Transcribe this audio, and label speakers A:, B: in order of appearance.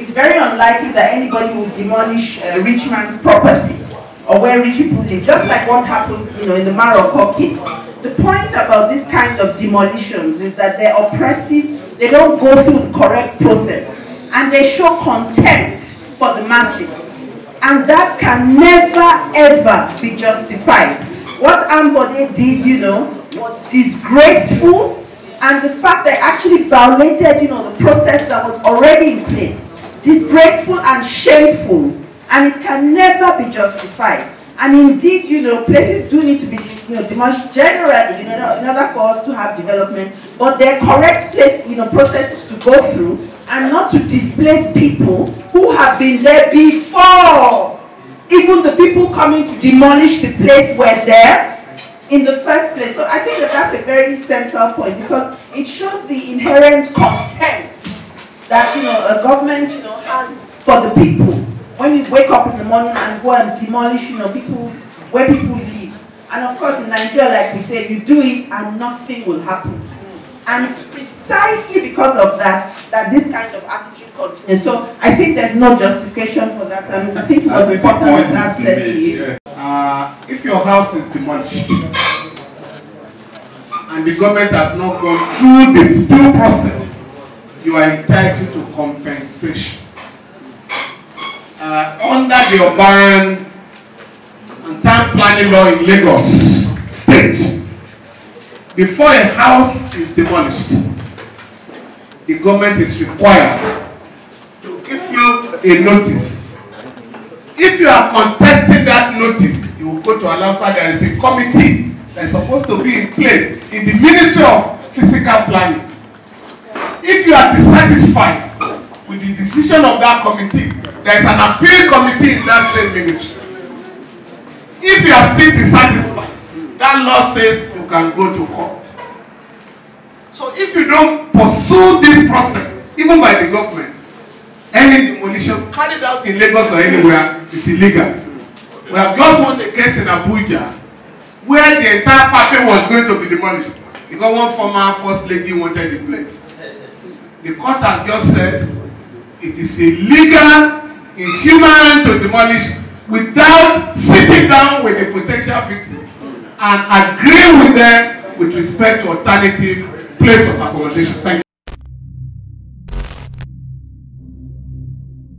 A: it's very unlikely that anybody will demolish a rich man's property or where rich people live, just like what happened, in the Morocco case. The point about this kind of demolitions is that they're oppressive, they don't go through the correct process, and they show contempt for the masses. And that can never ever be justified. What Ambode did, was disgraceful, and the fact that it actually violated, the process that was already in place. Disgraceful and shameful, and it can never be justified. And indeed, places do need to be, demolished generally, in order for us to have development. But there are correct processes to go through, and not to displace people who have been there before. Even the people coming to demolish the place were there in the first place. So I think that that's a very central point, because it shows the inherent contempt that a government has for the people. When you wake up in the morning and go and demolish where people live. And of course in Nigeria, like we said, you do it and nothing will happen. And it's precisely because of that this kind of attitude continues. So I think there's no justification for that. I think it was important what that said to you.
B: If your house is demolished and the government has not gone through the due process, you are entitled to compensation. Under the urban and town planning law in Lagos State, before a house is demolished, the government is required to give you a notice. If you are contesting that notice, you will go to Alausa. There is a committee that is supposed to be in place in the Ministry of Physical Planning. If you are dissatisfied with the decision of that committee, there is an appeal committee in that same ministry. If you are still dissatisfied, that law says you can go to court. So if you don't pursue this process, even by the government, any demolition carried out in Lagos or anywhere is illegal. We have just won a case in Abuja where the entire party was going to be demolished because one former first lady wanted the place. The court has just said it is illegal, inhuman to demolish without sitting down with the potential victim and agreeing with them with respect to alternative place of accommodation. Thank you.